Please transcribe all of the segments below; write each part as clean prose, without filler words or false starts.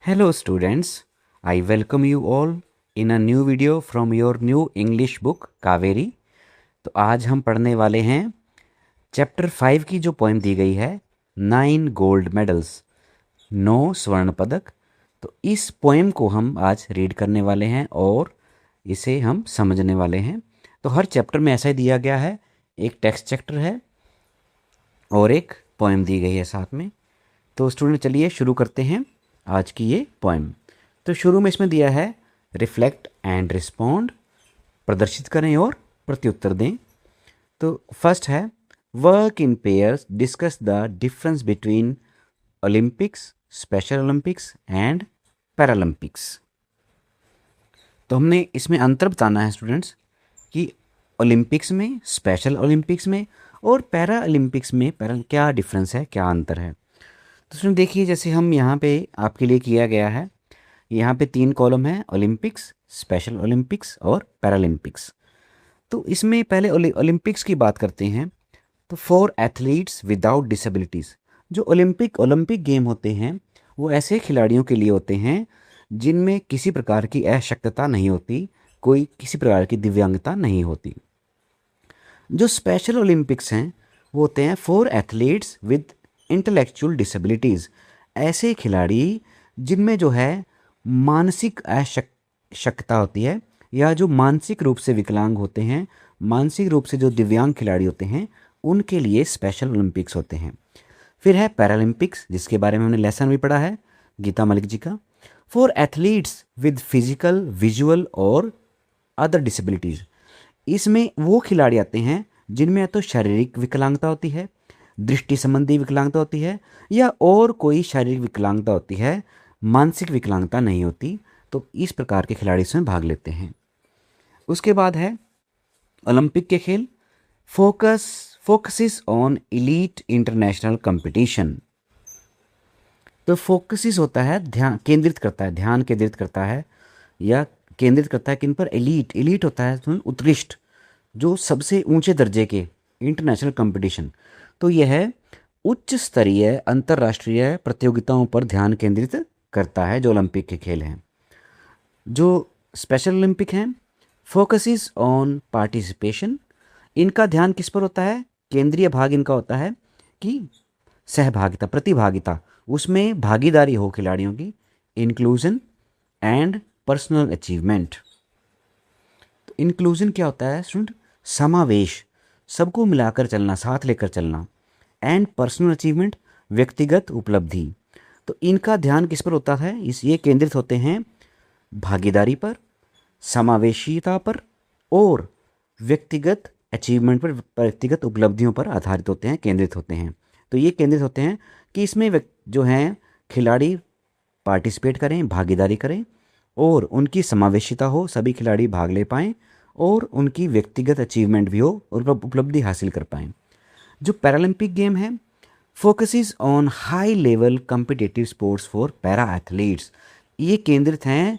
Hello students, I welcome you all in a new video from your new English book Kaveri. तो आज हम पढ़ने वाले हैं चैप्टर 5 की जो पोएम दी गई है 9 गोल्ड मेडल्स, 9 स्वर्ण पदक। तो इस पोएम को हम आज रीड करने वाले हैं और इसे हम समझने वाले हैं। तो हर चैप्टर में ऐसा ही दिया गया है, एक टेक्स्ट चैप्टर है और एक पोएम दी गई है साथ में। तो स्टूडेंट चलिए शुरू करते हैं आज की ये पोएम। तो शुरू में इसमें दिया है रिफ्लेक्ट एंड रिस्पॉन्ड, प्रदर्शित करें और प्रत्युत्तर दें। तो फर्स्ट है work in pairs, discuss the difference between Olympics, special Olympics and Paralympics. तो हमने इसमें अंतर बताना है स्टूडेंट्स कि ओलंपिक्स में, स्पेशल ओलंपिक्स में और पैरा ओलंपिक्स में क्या डिफरेंस है, क्या अंतर है। तो स्टूडेंट देखिए, जैसे हम यहाँ पे आपके लिए किया गया है, यहाँ पे 3 कॉलम है, ओलंपिक्स, स्पेशल ओलंपिक्स और पैरालंपिक्स। तो इसमें पहले ओलंपिक्स की बात करते हैं। तो फॉर एथलीट्स विदाउट डिसेबिलिटीज़, जो ओलंपिक गेम होते हैं वो ऐसे खिलाड़ियों के लिए होते हैं जिनमें किसी प्रकार की अशक्तता नहीं होती, कोई किसी प्रकार की दिव्यांगता नहीं होती। जो स्पेशल ओलंपिक्स हैं वो होते हैं for athletes with intellectual disabilities, ऐसे खिलाड़ी जिनमें जो है मानसिक अशक्तता होती है या जो मानसिक रूप से विकलांग होते हैं, मानसिक रूप से जो दिव्यांग खिलाड़ी होते हैं, उनके लिए स्पेशल ओलंपिक्स होते हैं। फिर है पैरालंपिक्स, जिसके बारे में हमने लेसन भी पढ़ा है गीता मलिक जी का। For athletes with physical, visual और अदर डिसेबिलिटीज़, इसमें वो खिलाड़ी आते हैं जिनमें या तो शारीरिक विकलांगता होती है, दृष्टि संबंधी विकलांगता होती है या और कोई शारीरिक विकलांगता होती है, मानसिक विकलांगता नहीं होती। तो इस प्रकार के खिलाड़ी इसमें भाग लेते हैं। उसके बाद है ओलंपिक के खेल, focuses on elite international competition. तो फोकसिस होता है ध्यान केंद्रित करता है, ध्यान केंद्रित करता है या केंद्रित करता है किन पर? एलीट होता है उत्कृष्ट, जो सबसे ऊंचे दर्जे के इंटरनेशनल कंपटीशन। तो यह है उच्च स्तरीय अंतर्राष्ट्रीय प्रतियोगिताओं पर ध्यान केंद्रित करता है जो ओलंपिक के खेल हैं। जो स्पेशल ओलंपिक हैं फोकसिस ऑन पार्टिसिपेशन, इनका ध्यान किस पर होता है? केंद्रीय भाग इनका होता है कि सहभागिता, प्रतिभागिता, उसमें भागीदारी हो खिलाड़ियों की, इंक्लूजन एंड पर्सनल अचीवमेंट। तो इंक्लूजन क्या होता है स्टूडेंट? समावेश, सबको मिलाकर चलना, साथ लेकर चलना। एंड पर्सनल अचीवमेंट, व्यक्तिगत उपलब्धि। तो इनका ध्यान किस पर होता है? ये केंद्रित होते हैं भागीदारी पर, समावेशीता पर और व्यक्तिगत अचीवमेंट पर, व्यक्तिगत उपलब्धियों पर आधारित होते हैं, केंद्रित होते हैं। तो ये केंद्रित होते हैं कि इसमें जो हैं खिलाड़ी पार्टिसिपेट करें, भागीदारी करें और उनकी समावेशिता हो, सभी खिलाड़ी भाग ले पाएँ और उनकी व्यक्तिगत अचीवमेंट भी हो और उपलब्धि हासिल कर पाएँ। जो पैरालंपिक गेम है focuses on high level competitive sports for para athletes, ये केंद्रित हैं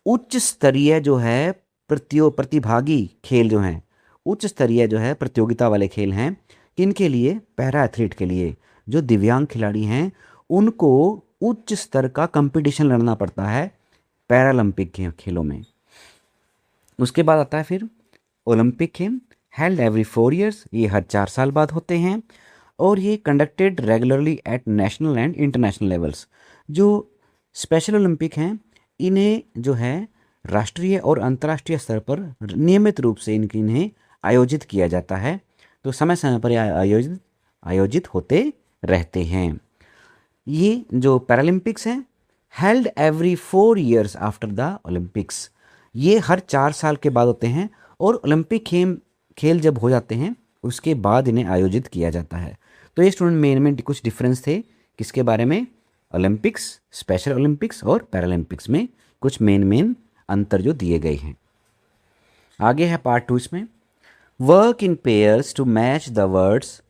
उच्च स्तरीय जो है प्रतिभागी खेल जो हैं, उच्च स्तरीय जो है प्रतियोगिता वाले खेल हैं। किनके लिए? पैरा एथलीट के लिए। जो दिव्यांग खिलाड़ी हैं उनको उच्च स्तर का कंपटीशन लड़ना पड़ता है पैरालंपिक खेलों में। उसके बाद आता है फिर Olympic game held every 4 years, ये हर 4 साल बाद होते हैं और ये conducted regularly at national and international levels. जो स्पेशल ओलंपिक हैं इन्हें जो है राष्ट्रीय और अंतर्राष्ट्रीय स्तर पर नियमित रूप से इन्हें आयोजित किया जाता है। तो समय समय पर आयोजित होते रहते हैं। ये जो पैरालंपिक्स हैं held every 4 years after the Olympics, ये हर 4 साल के बाद होते हैं और ओलंपिक खेल जब हो जाते हैं उसके बाद इन्हें आयोजित किया जाता है। तो ये स्टूडेंट मेन कुछ डिफरेंस थे किसके बारे में? ओलंपिक्स, स्पेशल ओलंपिक्स और पैरालंपिक्स में कुछ मेन अंतर जो दिए गए हैं। आगे है पार्ट 2, इसमें work in pairs to match the words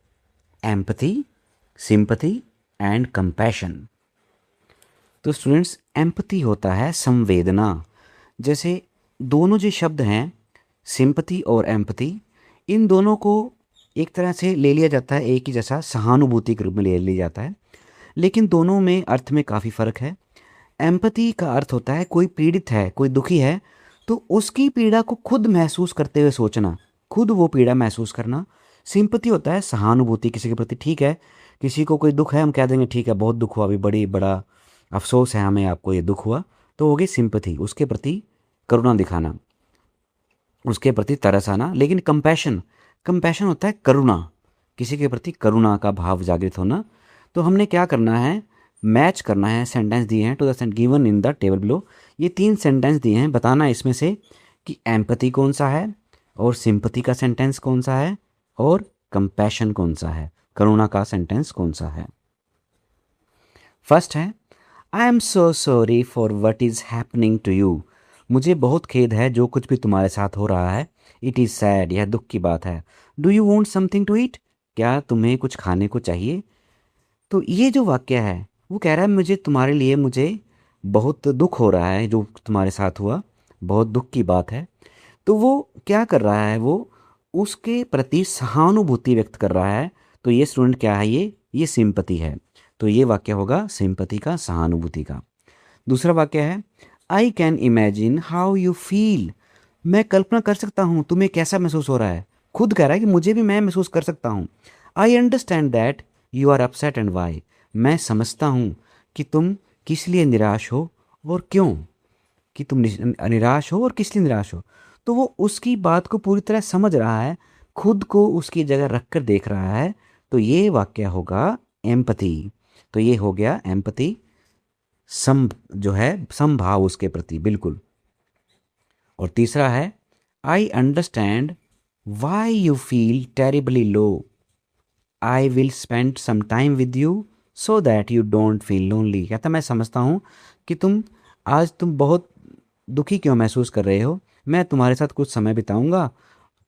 empathy, sympathy and compassion. तो स्टूडेंट्स एम्पथी होता है संवेदना। जैसे दोनों जो शब्द हैं सिंपथी और एम्पथी, इन दोनों को एक तरह से ले लिया जाता है, एक ही जैसा सहानुभूति के रूप में ले लिया जाता है, लेकिन दोनों में अर्थ में काफ़ी फ़र्क है। एम्पैथी का अर्थ होता है कोई पीड़ित है, कोई दुखी है, तो उसकी पीड़ा को खुद महसूस करते हुए सोचना, खुद वो पीड़ा महसूस करना। सिंपैथी होता है सहानुभूति किसी के प्रति। ठीक है, किसी को कोई दुख है, हम कह देंगे ठीक है बहुत दुख हुआ, अभी बड़ी बड़ा अफसोस है हमें, आपको ये दुख हुआ, तो हो गई सिंपैथी, उसके प्रति करुणा दिखाना, उसके प्रति तरस आना। लेकिन कंपैशन, कंपैशन होता है करुणा, किसी के प्रति करुणा का भाव जागृत होना। तो हमने क्या करना है, मैच करना है, सेंटेंस दिए हैं to the given in the table below. ये 3 सेंटेंस दिए हैं, बताना है इसमें से कि एम्पैथी कौन सा है और सिंपैथी का सेंटेंस कौन सा है और कंपैशन कौन सा है, करुणा का सेंटेंस कौन सा है। फर्स्ट है, I am so sorry for what is happening to you. मुझे बहुत खेद है जो कुछ भी तुम्हारे साथ हो रहा है। इट इज़ सैड, यह दुख की बात है। Do you want something to eat, क्या तुम्हें कुछ खाने को चाहिए। तो ये जो वाक्य है वो कह रहा है मुझे तुम्हारे लिए, मुझे बहुत दुख हो रहा है जो तुम्हारे साथ हुआ, बहुत दुख की बात है। तो वो क्या कर रहा है, वो उसके प्रति सहानुभूति व्यक्त कर रहा है। तो ये स्टूडेंट क्या है, ये सिंपैथी है। तो ये वाक्य होगा सिंपैथी का, सहानुभूति का। दूसरा वाक्य है, I can imagine how you feel. मैं कल्पना कर सकता हूँ तुम्हें कैसा महसूस हो रहा है। खुद कह रहा है कि मुझे भी मैं महसूस कर सकता हूँ। I understand that you are upset and why. मैं समझता हूँ कि तुम किस लिए निराश हो और क्यों, कि तुम निराश हो और किस लिए निराश हो। तो वो उसकी बात को पूरी तरह समझ रहा है, खुद को उसकी जगह रख कर देख रहा है। तो ये वाक्य होगा एम्पैथी। तो ये हो गया एम्पैथी, सम जो है समभाव उसके प्रति, बिल्कुल। और तीसरा है, I understand why you feel terribly low. I will spend some time with you so that you don't feel lonely. कहता मैं समझता हूँ कि तुम बहुत दुखी क्यों महसूस कर रहे हो, मैं तुम्हारे साथ कुछ समय बिताऊंगा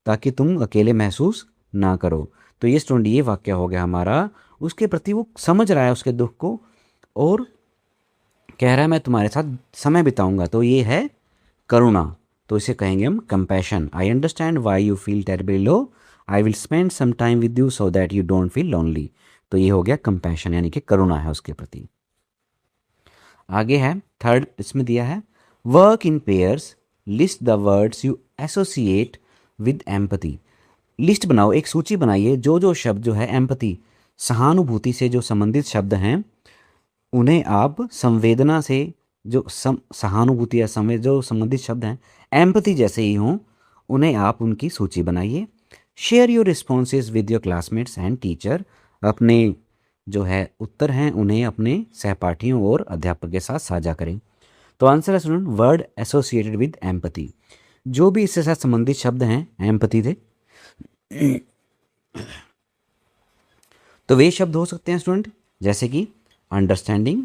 ताकि तुम अकेले महसूस ना करो। तो ये स्टूडेंट, ये वाक्य हो गया हमारा, उसके प्रति वो समझ रहा है उसके दुख को और कह रहा है मैं तुम्हारे साथ समय बिताऊंगा। तो ये है करुणा। तो इसे कहेंगे हम compassion. I understand why you feel terribly low, I will spend some time with you so that you don't feel lonely. तो ये हो गया कंपैशन, यानी कि करुणा है उसके प्रति। आगे है थर्ड, इसमें दिया है, work in pairs, list the words you associate with empathy. List बनाओ, एक सूची बनाइए, जो जो शब्द जो है एम्पैथी, सहानुभूति से जो संबंधित शब्द हैं, उन्हें आप संवेदना से जो सहानुभूति या जो संबंधित शब्द हैं एम्पैथी जैसे ही हों, उन्हें आप उनकी सूची बनाइए। Share your responses with your classmates and teacher. अपने जो है उत्तर हैं उन्हें अपने सहपाठियों और अध्यापक के साथ साझा करें। तो आंसर है student, word associated with empathy. जो भी इसके साथ संबंधित शब्द हैं एम्पैथी थे, तो वे शब्द हो सकते हैं स्टूडेंट जैसे कि understanding,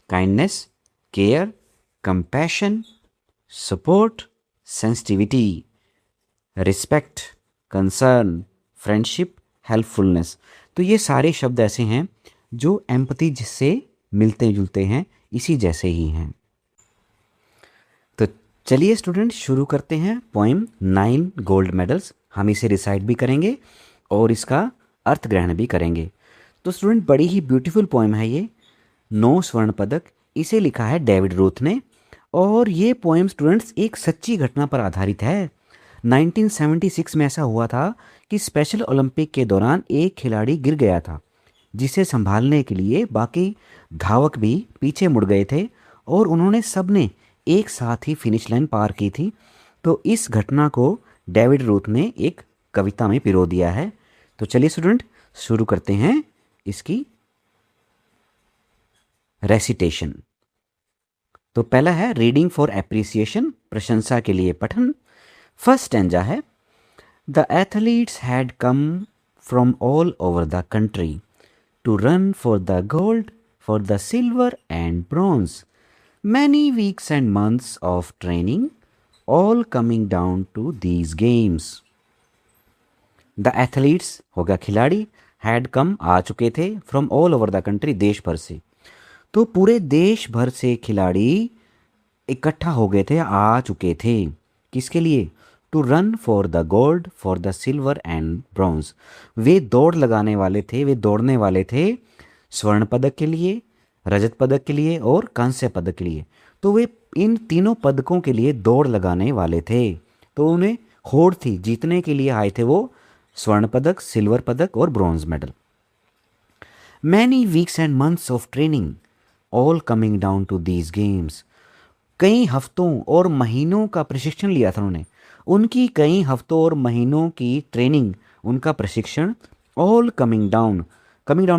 kindness, care, compassion, support, sensitivity, respect, concern, friendship, helpfulness. तो ये सारे शब्द ऐसे हैं जो एम्पैथी जिससे मिलते जुलते हैं, इसी जैसे ही हैं। तो चलिए स्टूडेंट शुरू करते हैं पोएम 9 गोल्ड मेडल्स। हम इसे रिसाइट भी करेंगे और इसका अर्थ ग्रहण भी करेंगे। तो स्टूडेंट बड़ी ही ब्यूटीफुल पोएम है ये, 9 स्वर्ण पदक। इसे लिखा है डेविड रूथ ने और ये पोएम स्टूडेंट्स एक सच्ची घटना पर आधारित है। 1976 में ऐसा हुआ था कि स्पेशल ओलंपिक के दौरान एक खिलाड़ी गिर गया था, जिसे संभालने के लिए बाकी धावक भी पीछे मुड़ गए थे और उन्होंने सबने एक साथ ही फिनिश लाइन पार की थी। तो इस घटना को डेविड रूथ ने एक कविता में पिरो दिया है। तो चलिए स्टूडेंट शुरू करते हैं इसकी रेसिटेशन। तो पहला है रीडिंग फॉर एप्रिसिएशन, प्रशंसा के लिए पठन। फर्स्ट स्टैंजा है, the athletes had come from all over the country to run for the gold, for the silver and bronze, many weeks and months of training, all coming down to these games. The athletes होगा खिलाड़ी, had come आ चुके थे, from all over the country देश भर से। तो पूरे देश भर से खिलाड़ी इकट्ठा हो गए थे, आ चुके थे, किसके लिए, to run for the gold, for the silver and bronze. वे दौड़ लगाने वाले थे, वे दौड़ने वाले थे स्वर्ण पदक के लिए, रजत पदक के लिए और कांस्य पदक के लिए। तो वे इन तीनों पदकों के लिए दौड़ लगाने वाले थे। तो उन्हें होड़ थी, जीतने के लिए आए थे वो स्वर्ण पदक, सिल्वर पदक और bronze medal. Many weeks and months of training all coming down to these games. कई हफ्तों और महीनों का प्रशिक्षण लिया था उन्होंने। उनकी कई हफ्तों और महीनों की ट्रेनिंग, उनका प्रशिक्षण ऑल कमिंग डाउन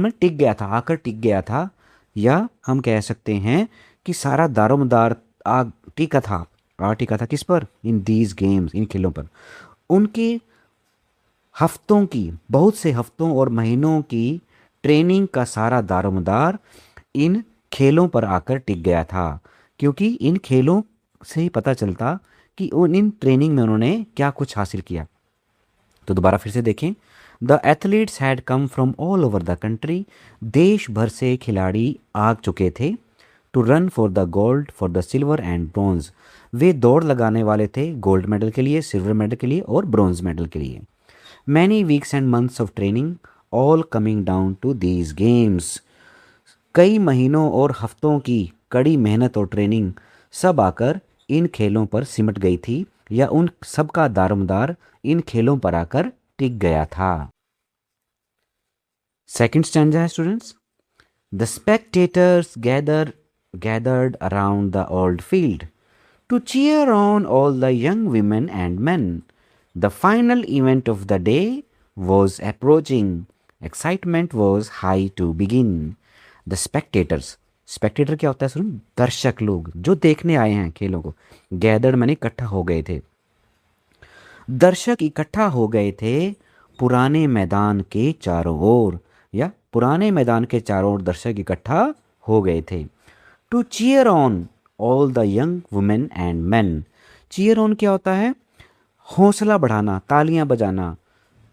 में टिक गया था, आकर टिक गया था। या हम कह सकते हैं कि सारा दारोमदार आ टिका था, टिका था किस पर? इन दीज गेम्स, इन खेलों पर। उनके हफ्तों की, बहुत से हफ्तों और महीनों की ट्रेनिंग का सारा दारोमदार इन खेलों पर आकर टिक गया था, क्योंकि इन खेलों से ही पता चलता कि उन इन ट्रेनिंग में उन्होंने क्या कुछ हासिल किया। तो दोबारा फिर से देखें। The athletes had come from all over the country. देश भर से खिलाड़ी आ चुके थे। To run for the gold, for the silver and bronze. वे दौड़ लगाने वाले थे गोल्ड मेडल के लिए, सिल्वर मेडल के लिए और ब्रॉन्ज मेडल के लिए। Many weeks and months of training all coming down to these games. कई महीनों और हफ्तों की कड़ी मेहनत और ट्रेनिंग सब आकर इन खेलों पर सिमट गई थी, या उन सब का दारोमदार इन खेलों पर आकर टिक गया था। सेकंड स्टैंजा है students. The spectators gathered around the old field to cheer on all the young women and men. The final event of the day was approaching. Excitement was high to begin. The spectators, Spectator क्या होता है सुन? दर्शक लोग जो देखने आए हैं खेलों को। गैदर्ड माने इकट्ठा हो गए थे। दर्शक इकट्ठा हो गए थे पुराने मैदान के चारों ओर, या पुराने मैदान के चारों ओर दर्शक इकट्ठा हो गए थे। To cheer on all the young women and man. Cheer on क्या होता है? हौसला बढ़ाना, तालियां बजाना,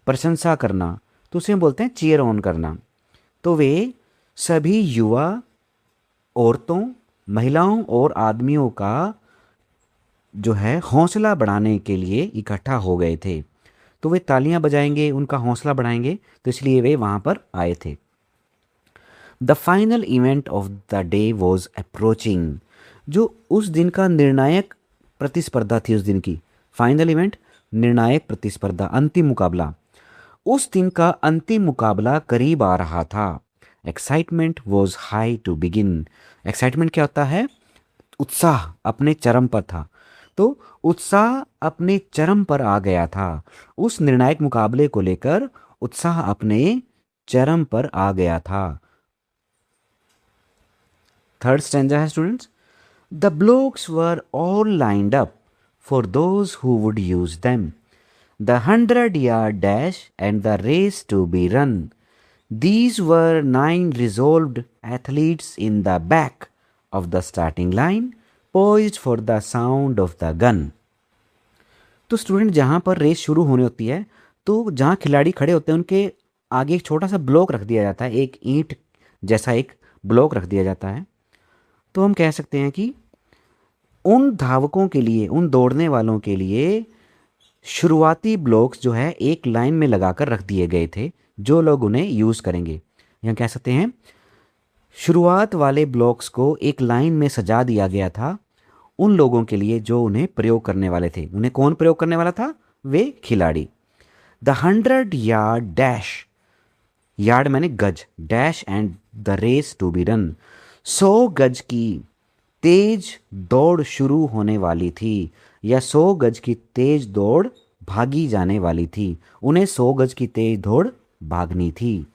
प्रशंसा करना, तो उसे हम बोलते हैं चीयर ऑन करना। तो वे सभी युवा, औरतों, महिलाओं और आदमियों का जो है हौसला बढ़ाने के लिए इकट्ठा हो गए थे। तो वे तालियां बजाएंगे, उनका हौसला बढ़ाएंगे, तो इसलिए वे वहां पर आए थे। The final event of the day was approaching. जो उस दिन का निर्णायक प्रतिस्पर्धा थी, उस दिन की फाइनल इवेंट, निर्णायक प्रतिस्पर्धा, अंतिम मुकाबला, उस दिन का अंतिम मुकाबला करीब आ रहा था। Excitement was high to begin. Excitement क्या होता है? उत्साह अपने चरम पर था। तो उत्साह अपने चरम पर आ गया था। उस निर्णायक मुकाबले को लेकर उत्साह अपने चरम पर आ गया था। थर्ड स्टैंजा है students. The blocks were all lined up for those who would use them. The 100-yard dash and the race to be run. These were 9 resolved athletes in the back of the starting line, poised for the sound of the gun. तो student जहाँ पर race शुरू होने होती है, तो जहाँ खिलाड़ी खड़े होते हैं उनके आगे एक छोटा सा ब्लॉक रख दिया जाता है, एक ईंट जैसा एक ब्लॉक रख दिया जाता है। तो हम कह सकते हैं कि उन धावकों के लिए, उन दौड़ने वालों के लिए शुरुआती ब्लॉक्स जो है एक लाइन में लगाकर रख दिए गए थे, जो लोग उन्हें यूज़ करेंगे। यहाँ कह सकते हैं शुरुआत वाले ब्लॉक्स को एक लाइन में सजा दिया गया था उन लोगों के लिए जो उन्हें प्रयोग करने वाले थे। उन्हें कौन प्रयोग करने वाला था? वे खिलाड़ी। द 100-yard डैश, यार्ड मैंने गज, dash and the race to be run. 100 गज की तेज दौड़ शुरू होने वाली थी, या 100 गज की तेज दौड़ भागी जाने वाली थी। उन्हें 100 गज की तेज दौड़ भागनी थी।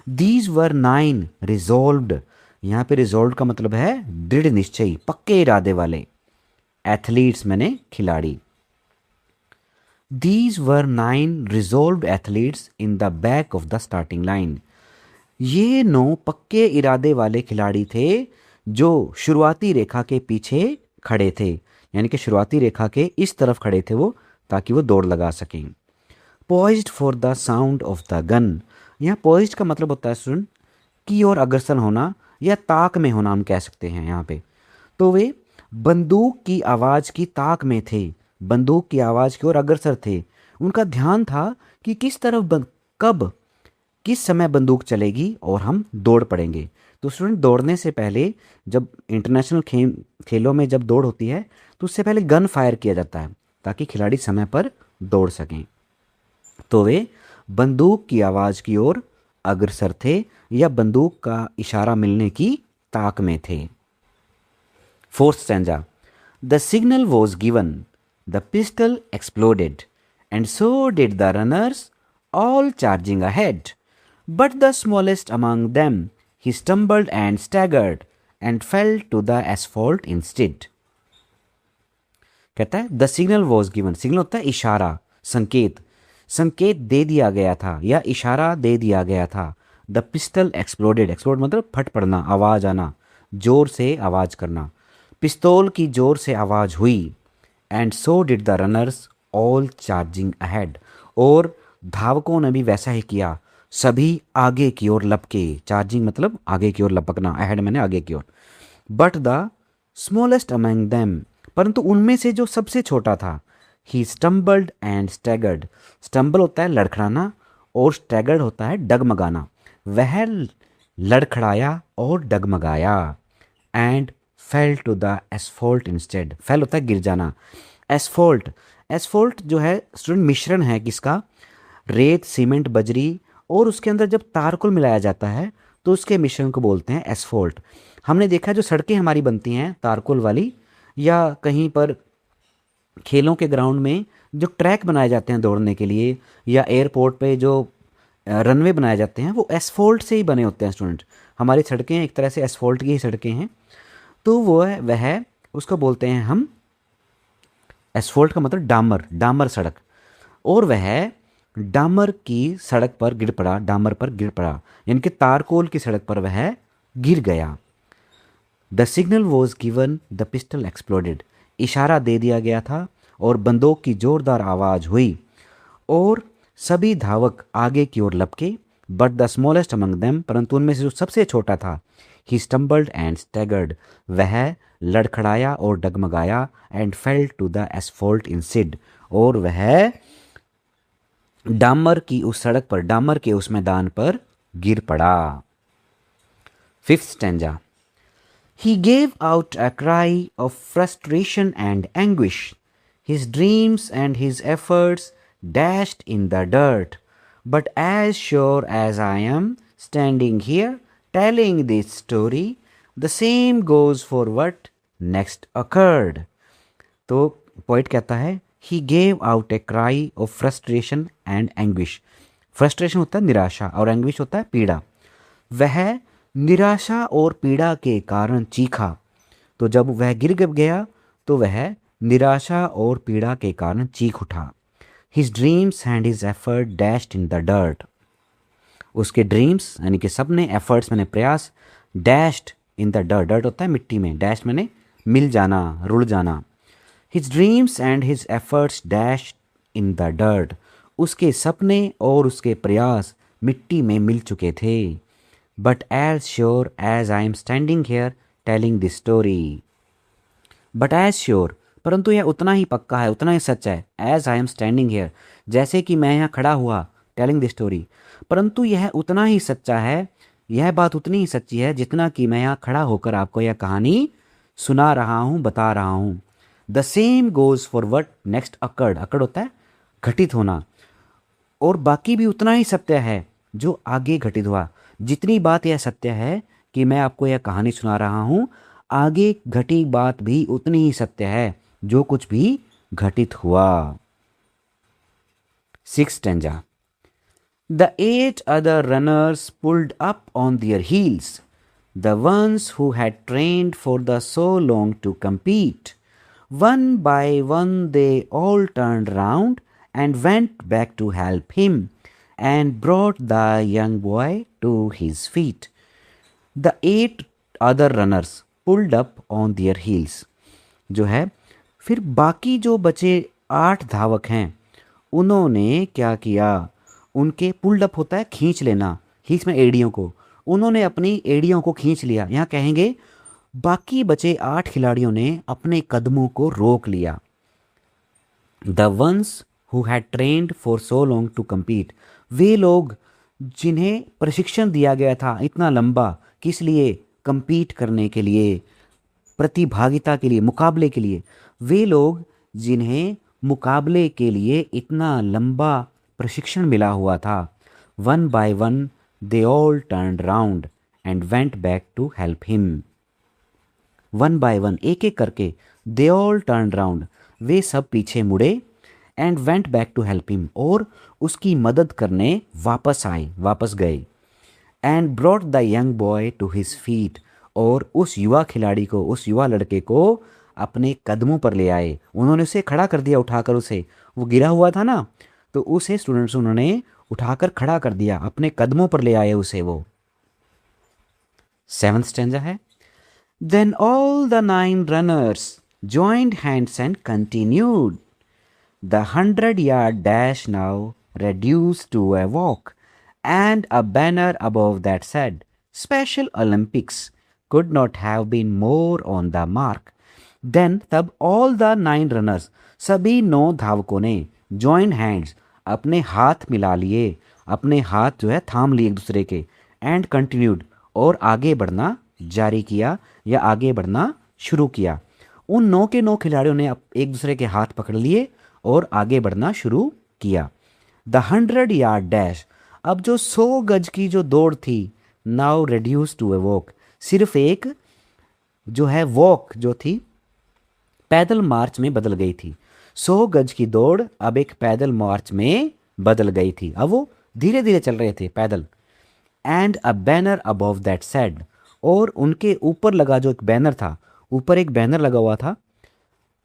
These were 9 resolved. यहाँ पे रिजॉल्व का मतलब है दृढ़ निश्चयी, पक्के इरादे वाले। एथलीट्स मैंने खिलाड़ी। These were 9 resolved athletes in the back of the starting line. ये 9 पक्के इरादे वाले खिलाड़ी थे जो शुरुआती रेखा के पीछे खड़े थे, यानी कि शुरुआती रेखा के इस तरफ खड़े थे वो, ताकि वो दौड़ लगा सकें। Poised for the sound of the gun. यहाँ पॉइज्ड का मतलब होता है स्टूडेंट की ओर अग्रसर होना, या ताक में होना हम कह सकते हैं यहाँ पे। तो वे बंदूक की आवाज़ की ताक में थे, बंदूक की आवाज़ की ओर अग्रसर थे। उनका ध्यान था कि किस तरफ कब किस समय बंदूक चलेगी और हम दौड़ पड़ेंगे। तो स्टूडेंट दौड़ने से पहले जब इंटरनेशनल खेलों में जब दौड़ होती है तो उससे पहले गन फायर किया जाता है ताकि खिलाड़ी समय पर दौड़ सकें। तो वे बंदूक की आवाज़ की ओर अग्रसर थे या बंदूक का इशारा मिलने की ताक में थे। Fourth stanza. The signal was given, the pistol exploded, and so did the runners, all charging ahead. But the smallest among them, he stumbled and staggered and fell to the asphalt instead. कहता है the signal was given, signal होता है इशारा, संकेत, संकेत दे दिया गया था या इशारा दे दिया गया था। द पिस्टल एक्सप्लोडेड, एक्सप्लोड मतलब फट पड़ना, आवाज़ आना, जोर से आवाज़ करना, पिस्तौल की जोर से आवाज़ हुई। And so did the runners all charging ahead, और धावकों ने भी वैसा ही किया, सभी आगे की ओर लपके, चार्जिंग मतलब आगे की ओर लपकना, अहेड मैंने आगे की ओर। But the smallest among them, परंतु उनमें से जो सबसे छोटा था, he stumbled and staggered, stumble होता है लड़खड़ाना और स्टैगर्ड होता है डगमगाना, वह लड़खड़ाया और डगमगाया। And fell to the asphalt instead, fell होता है गिर जाना। एसफॉल्ट, एसफॉल्ट जो है स्टूडेंट मिश्रण है किसका, रेत, सीमेंट, बजरी और उसके अंदर जब तारकोल मिलाया जाता है तो उसके मिश्रण को बोलते हैं एसफॉल्ट। हमने देखा जो सड़कें हमारी बनती हैं तारकोल वाली, या कहीं पर खेलों के ग्राउंड में जो ट्रैक बनाए जाते हैं दौड़ने के लिए, या एयरपोर्ट पे जो रनवे बनाए जाते हैं, वो एसफॉल्ट से ही बने होते हैं स्टूडेंट। हमारी सड़कें एक तरह से एसफॉल्ट की ही सड़कें हैं, तो वह उसको बोलते हैं हम, एसफॉल्ट का मतलब डामर, डामर सड़क, और वह डामर की सड़क पर गिर पड़ा, डामर पर गिर पड़ा, यानी कि तारकोल की सड़क पर वह गिर गया। The signal was given, the pistol exploded, इशारा दे दिया गया था और बंदूक की जोरदार आवाज़ हुई और सभी धावक आगे की ओर लपके। But the smallest among them, परंतु उनमें से जो सबसे छोटा था, ही स्टम्बल्ड एंड स्टैगर्ड, वह लड़खड़ाया और डगमगाया। And fell to the asphalt instead, और वह डामर की उस सड़क पर, डामर के उस मैदान पर गिर पड़ा। Fifth stanza. He gave out a cry of frustration and anguish. His dreams and his efforts dashed in the dirt. But as sure as I am standing here telling this story, the same goes for what next occurred. तो poet कहता है he gave out a cry of frustration and anguish. Frustration होता है निराशा और anguish होता है पीड़ा। वह निराशा और पीड़ा के कारण चीखा, तो जब वह गिर गया तो वह निराशा और पीड़ा के कारण चीख उठा। His dreams and his effort dashed in the dirt. उसके ड्रीम्स यानी कि सपने, एफर्ट्स मैंने प्रयास, dashed in the dirt, dirt होता है मिट्टी में, डैश मैंने मिल जाना, रुड़ जाना। His dreams and his efforts dashed in the dirt. उसके सपने और उसके प्रयास मिट्टी में मिल चुके थे। But as sure as I am standing here telling this story. But as sure, परंतु यह उतना ही पक्का है, उतना ही सच है, as I am standing here, जैसे कि मैं यहाँ खड़ा हुआ, telling this story, परंतु यह उतना ही सच्चा है, यह बात उतनी ही सच्ची है जितना कि मैं यहाँ खड़ा होकर आपको यह कहानी सुना रहा हूँ, बता रहा हूँ। The same goes for what next occurred. occurred होता है घटित होना, और बाकी भी उतना ही सत्य है जो आगे घटित हुआ। जितनी बात यह सत्य है कि मैं आपको यह कहानी सुना रहा हूँ, आगे घटी बात भी उतनी ही सत्य है जो कुछ भी घटित हुआ। Sixth stanza. The 8 other runners pulled up on their heels, the ones who had trained for the so long to compete. One by one they all turned round and went back to help him and brought the young boy to his feet. The 8 other runners pulled up on their heels. जो है फिर बाकी जो बचे 8 धावक हैं उन्होंने क्या किया, उनके पुल्ड अप होता है खींच लेना, खींच में एड़ियों को, उन्होंने अपनी एड़ियों को खींच लिया। यहाँ कहेंगे बाकी बचे 8 खिलाड़ियों ने अपने कदमों को रोक लिया। The ones who had trained for so long to compete, वे लोग जिन्हें प्रशिक्षण दिया गया था इतना लंबा किस लिए? compete करने के लिए, प्रतिभागिता के लिए, मुकाबले के लिए। वे लोग जिन्हें मुकाबले के लिए इतना लंबा प्रशिक्षण मिला हुआ था। One by one they all turned round and went back to help him. One by one, एक एक करके, दे ऑल टर्न राउंड, वे सब पीछे मुड़े, and went back to help him, और उसकी मदद करने वापस आए, वापस गए। And brought the young boy to his feet, और उस युवा खिलाड़ी को, उस युवा लड़के को अपने कदमों पर ले आए। उन्होंने उसे खड़ा कर दिया, उठाकर उसे, वो गिरा हुआ था ना, तो उसे स्टूडेंट्स उन्होंने उठाकर खड़ा कर दिया, अपने कदमों पर ले आए उसे वो। 7th स्टैंजा है, Then all the 9 runners joined hands and continued. The 100-yard dash now reduced to a walk, and a banner above that said, Special Olympics could not have been more on the mark. Then तब all the 9 runners, सभी 9 धावकों ने, joined hands, अपने हाथ मिला लिए, अपने हाथ जो है थाम लिए एक दूसरे के, and continued, और आगे बढ़ना जारी किया या आगे बढ़ना शुरू किया। उन 9 के 9 खिलाड़ियों ने एक दूसरे के हाथ पकड़ लिए और आगे बढ़ना शुरू किया। द 100-yard डैश, अब जो 100 गज की जो दौड़ थी, now reduce to a walk, सिर्फ एक जो है वॉक जो थी, पैदल मार्च में बदल गई थी। 100 गज की दौड़ अब एक पैदल मार्च में बदल गई थी। अब वो धीरे धीरे चल रहे थे पैदल। And a banner above that said, और उनके ऊपर लगा जो एक बैनर था, ऊपर एक बैनर लगा हुआ था,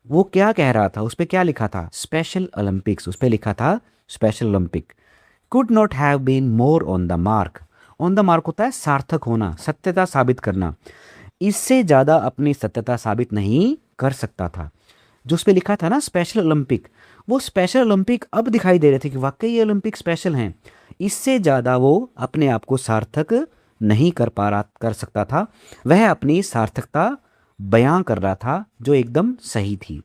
वो क्या कह रहा था, उस पर क्या लिखा था? स्पेशल ओलंपिक्स, उस पर लिखा था special Olympic. Could not have been more on the mark. On the mark होता है सार्थक होना, सत्यता साबित करना। इससे ज़्यादा अपनी सत्यता साबित नहीं कर सकता था। जो उस पर लिखा था ना स्पेशल ओलंपिक, वो स्पेशल ओलंपिक अब दिखाई दे रहे थे कि वाकई ये ओलंपिक स्पेशल हैं। इससे ज़्यादा वो अपने आप को सार्थक नहीं कर सकता था। वह अपनी सार्थकता बयां कर रहा था जो एकदम सही थी।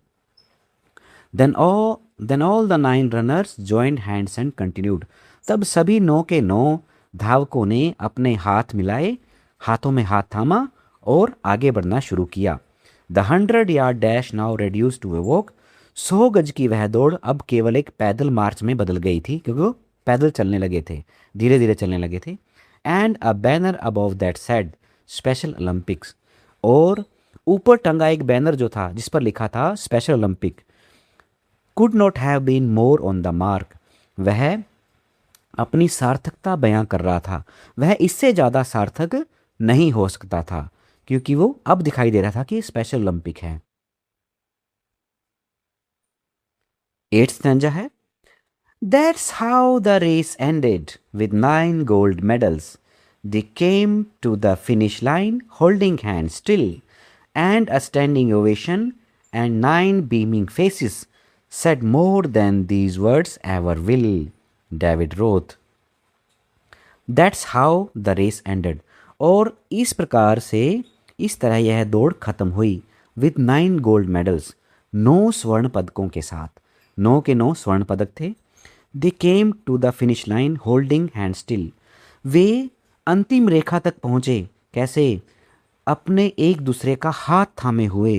Then all the 9 runners joined hands and continued, तब सभी 9 के 9 धावकों ने अपने हाथ मिलाए, हाथों में हाथ थामा और आगे बढ़ना शुरू किया। The 100-yard dash now reduce to a walk, 100 गज की वह दौड़ अब केवल एक पैदल मार्च में बदल गई थी, क्योंकि वो पैदल चलने लगे थे, धीरे धीरे चलने लगे थे। And a banner above that said special Olympics, और ऊपर टंगा एक बैनर जो था जिस पर लिखा था special Olympic. Could not have been more on the mark, वह अपनी सार्थकता बयां कर रहा था। वह इससे ज़्यादा सार्थक नहीं हो सकता था, क्योंकि वो अब दिखाई दे रहा था कि स्पेशल ओलंपिक है। 8th स्टैंजा है, That's how the race ended with 9 gold medals. They came to the finish line holding hands still, and a standing ovation and 9 beaming faces said more than these words ever will. David Roth. That's how the race ended. और इस प्रकार से, इस तरह यह दौड़ खत्म हुई। विथ 9 गोल्ड मेडल्स, 9 स्वर्ण पदकों के साथ। 9 के 9 स्वर्ण पदक थे। They came to the finish line holding hand still, वे अंतिम रेखा तक पहुँचे। कैसे? अपने एक दूसरे का हाथ थामे हुए।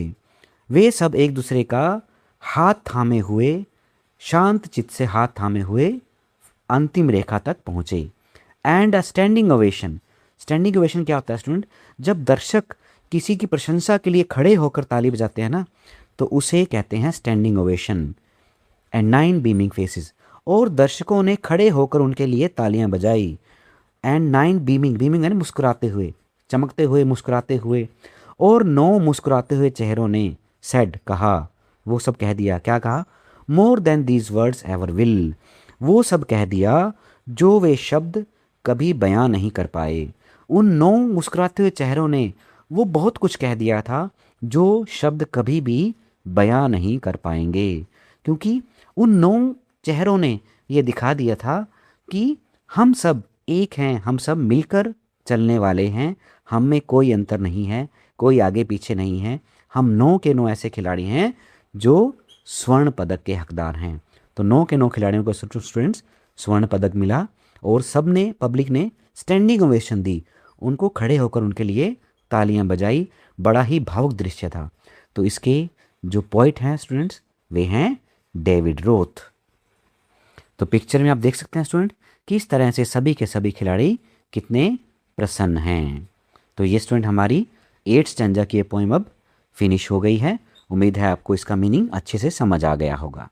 वे सब एक दूसरे का हाथ थामे हुए, शांत चित्त से हाथ थामे हुए अंतिम रेखा तक पहुँचे। And a standing ovation, standing ovation क्या होता है स्टूडेंट? जब दर्शक किसी की प्रशंसा के लिए खड़े होकर ताली बजाते हैं ना, तो उसे कहते हैं standing ovation. And 9 beaming faces, और दर्शकों ने खड़े होकर उनके लिए तालियां बजाई। एंड 9 बीमिंग, बीमिंग है ना मुस्कुराते हुए, चमकते हुए, मुस्कुराते हुए, और 9 मुस्कुराते हुए चेहरों ने सेड, कहा, वो सब कह दिया। क्या कहा? More than these words ever will, वो सब कह दिया जो वे शब्द कभी बयां नहीं कर पाए। उन 9 मुस्कुराते हुए चेहरों ने वो बहुत कुछ कह दिया था जो शब्द कभी भी बयां नहीं कर पाएंगे, क्योंकि उन 9 चेहरों ने ये दिखा दिया था कि हम सब एक हैं, हम सब मिलकर चलने वाले हैं, हम में कोई अंतर नहीं है, कोई आगे पीछे नहीं है। हम 9 के 9 ऐसे खिलाड़ी हैं जो स्वर्ण पदक के हकदार हैं। तो 9 के 9 खिलाड़ियों को स्टूडेंट्स स्वर्ण पदक मिला, और सब ने, पब्लिक ने स्टैंडिंग ओवेशन दी। उनको खड़े होकर उनके लिए तालियां बजाई। बड़ा ही भावुक दृश्य था। तो इसके जो पोइट हैं स्टूडेंट्स, वे हैं डेविड रोथ। तो पिक्चर में आप देख सकते हैं स्टूडेंट, किस तरह से सभी के सभी खिलाड़ी कितने प्रसन्न हैं। तो ये स्टूडेंट हमारी 8th स्टैंजा की ये पोइम अब फिनिश हो गई है। उम्मीद है आपको इसका मीनिंग अच्छे से समझ आ गया होगा।